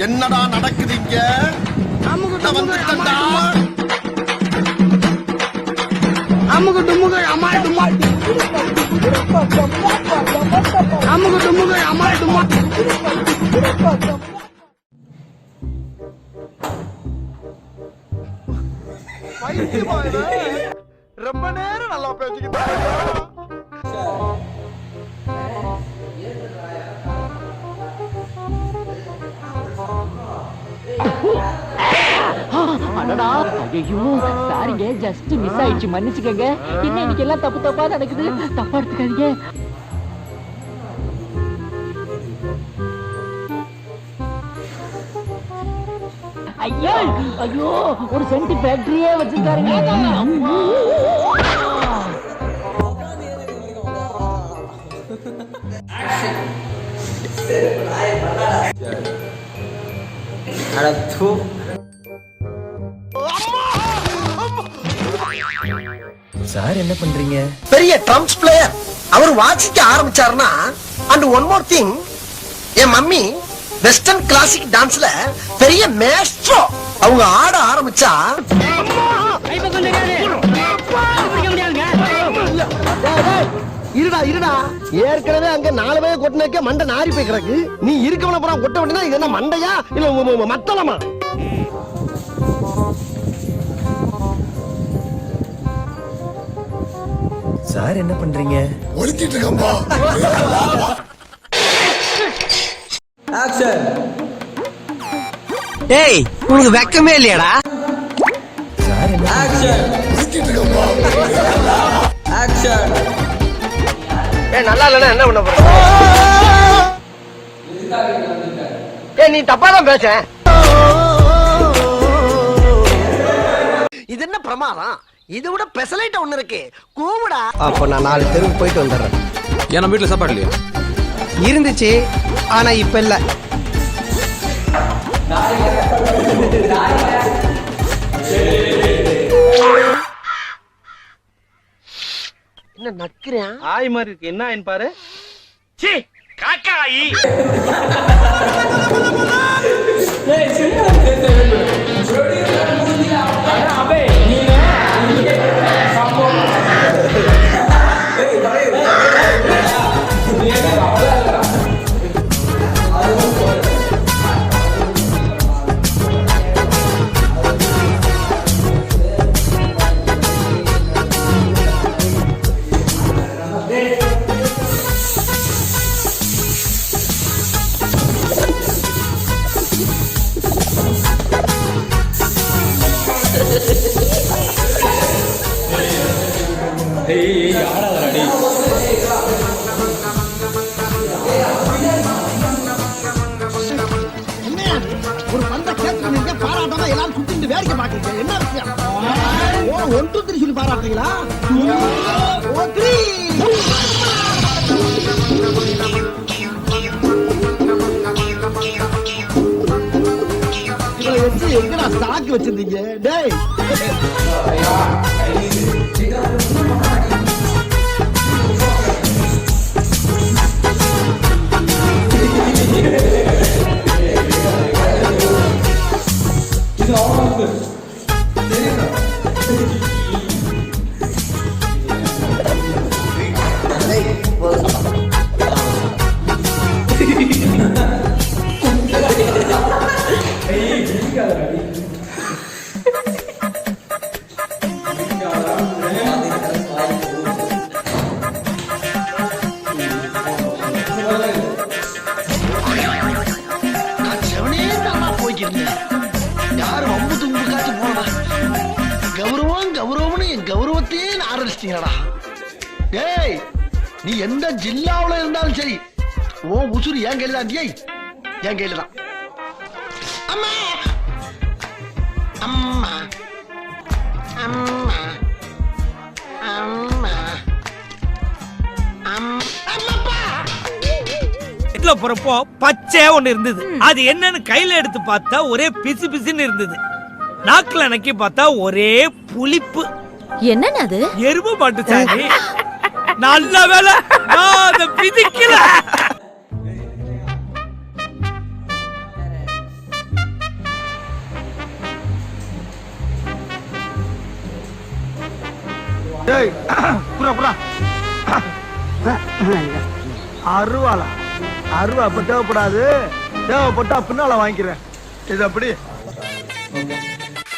என்னடா நடக்குதுங்க? வந்துட்டா அமுகு டுமுகு அமால் டுமால் அமுகு டுமுகு அமால் டுமால். ரொம்ப நேரம் நல்லா பேசிக்கிட்டு ஐயோ சாரிங்க, ஜஸ்ட் மிஸ் ஆயிடுச்சு, மன்னிச்சுக்கங்க. என்ன இன்னைக்கு எல்லாம் தப்பு தப்பா நடக்குது, தப்பா எடுத்துக்காதீங்க. ஐயோ ஐயோ, ஒரு சென்ட் ஃபேக்டரியே வச்சிருக்காருங்க. சார் என்ன பண்றீங்க? பெரிய ட்ரம்ஸ் பிளேயர் அவர் வாசிக்க ஆரம்பிச்சாருன்னா. அண்ட் ஒன் மோர் திங், என் மம்மி வெஸ்டர்ன் கிளாசிக் டான்ஸ்ல பெரிய மேஸ்ட்ரோ. அவங்க ஆட ஆரம்பிச்சா இருடா இருடா, ஏற்கனவே அங்க 4 பேர் கொட்டினக்க மண்டை நாரி போய் கிடக்கு. நீ இருக்கவன புறம் கொட்ட வேண்டியனா இது என்ன மண்டையா இல்ல மத்தளமா? சார் என்ன பண்றீங்க? ஒளிச்சிட்டு இருக்கம்பா. ஆக்ஷன். டேய், உங்களுக்கு வெக்கமே இல்லையாடா? சார் என்ன? ஆக்ஷன். ஒளிச்சிட்டு இருக்கம்பா. ஆக்ஷன். ஏய் நல்லா இல்லனா என்ன பண்ண போற? ஏய் நீ தப்பா தான் பேச. இது என்ன பிரமாதம்? இது விட பெசலைட் ஒண்ணு இருக்கு, கூவுடா. அப்ப நான் 4 தெருவுக்கு போயிட்டு வந்துடுறேன். ஏன் நம்ம வீட்டுல சாப்பாடு இல்லையா? இருந்துச்சு, ஆனா இப்ப இல்ல. என்ன நக்குறேன்? ஆய் மாதிரி இருக்கு, என்ன ஆயின்னு பாரு. சீ, காக்காயி. ஒரு பந்த கேட்டு பாராட்டாம எல்லாரும் சுத்திட்டு வேடிக்கை பாக்குறீங்க, என்ன விஷயம்? ஒன்று சொல்லி பாராட்டுறீங்களா? இவரை வச்சு எங்கடா ஸ்டாக் வச்சிருந்தீங்க? டேய் யாரும் வம்பு தும்புக்காச்சும் போனா கௌரவம் கௌரவம்னு என் கௌரவத்தையே ஆரம்பிச்சிட்டீங்களா? ஏய், நீ எந்த ஜில்லாவுல இருந்தாலும் சரி, ஓ உசுறு என் கையில தான். ஏய், என் கையில தான். அம்மா அம்மா அம்மா அம்மா அம்மா. வீட்டுல போறப்போ பச்சை ஒண்ணு இருந்தது. அது என்னன்னு கையில எடுத்து பார்த்தா ஒரே பிசு பிசுன்னு இருந்தது. நாக்குல நக்கி பார்த்தா ஒரே புளிப்பு. என்னன்னு அது? எருமை மாட்டு சாணி. நல்ல வேலை நான் அதை பிதிக்கல. டேய் புறா புறா அருவாளா அருவா அப்ப தேவைப்படாது, தேவைப்பட்டா பின்னால வாங்கிக்கிறேன். இது அப்படி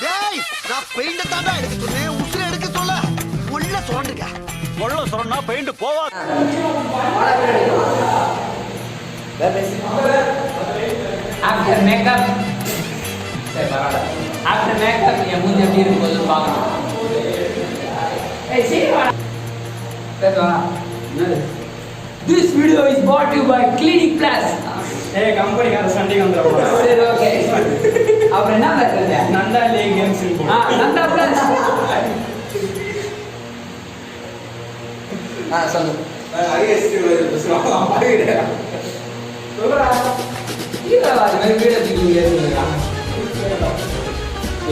டேய் நான் பெயிண்ட் தாண்டா எடுக்க சொன்னேன், உசுரை எடுக்க சொல்ல உள்ள சொல்றீங்க. உள்ள சொன்னா பெயிண்ட் போவா. After makeup, after makeup, என் மூஞ்சி எப்படி இருக்கும்போது பார்க்கணும். This video is brought to you by Clinic Plus. கம்பெனிக்கார சண்டைக்கு வந்துடுறோம். சரி ஓகே. அப்புறம் என்ன பேசுறீங்க? Nanda league games Nanda plus. சொல்லு. ஐஎஸ்டி பேசுறோம். சொல்றா. இது அது மாதிரி வீடியோ தூக்கிங்க.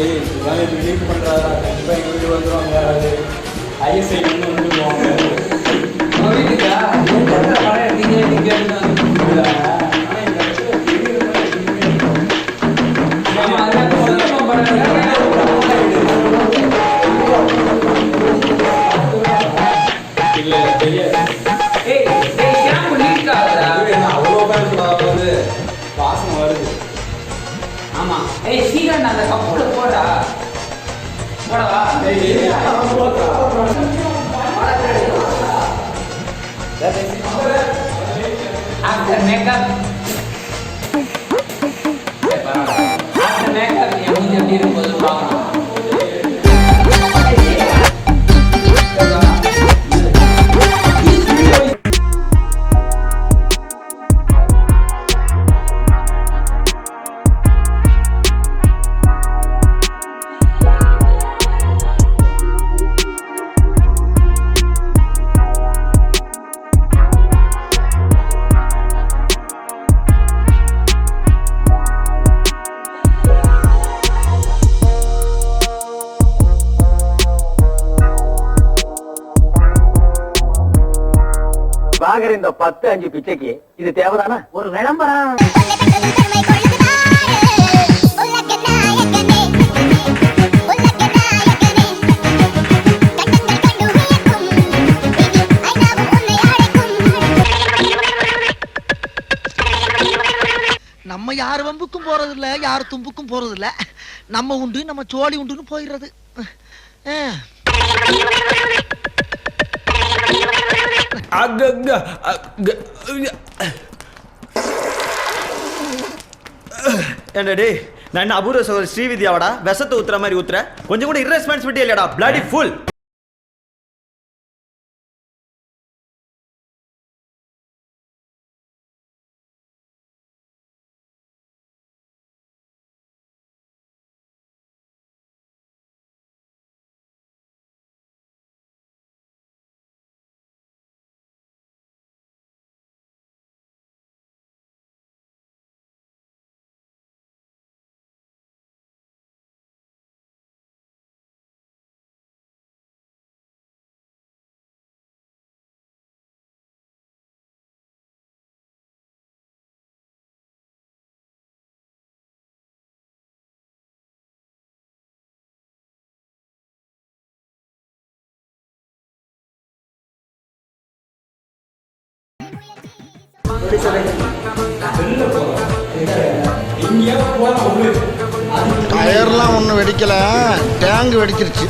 ஏய் இவங்க ரிலீஸ் பண்றாரா? கண்டிப்பா இந்த வீடியோ வந்துருவாங்க. யாராவது ஐஎஸ்ஐ வந்துருவாங்க. வீட்டுக்கா என்ன படம் எடுத்தீங்க நீங்க வாசனை வருது. ஆமா ஏய் சீக்கிரம் அந்த கப்புல போடா போடவா after makeup after makeup என் மூஞ்சி எப்படி இருக்கும்போது பார்க்கணும். பாக்குற இந்த 10-5 பிச்சைக்கு இது தேவைதானா? ஒரு விளம்பரம். நம்ம யார் வம்புக்கும் போறது இல்ல, யார் தும்புக்கும் போறது இல்ல. நம்ம உண்டு நம்ம சோழி உண்டுன்னு போயிடுறது. என்னடே நான் என்ன அபூர்வ சகோதரி ஸ்ரீவித்யாவடா விஷத்தை ஊத்துற மாதிரி ஊத்துற? கொஞ்சம் கூட irresponsibility இல்லடா. bloody fool. டயர்லாம் ஒன்றும் வெடிக்கல, டேங்க் வெடிச்சிருச்சு.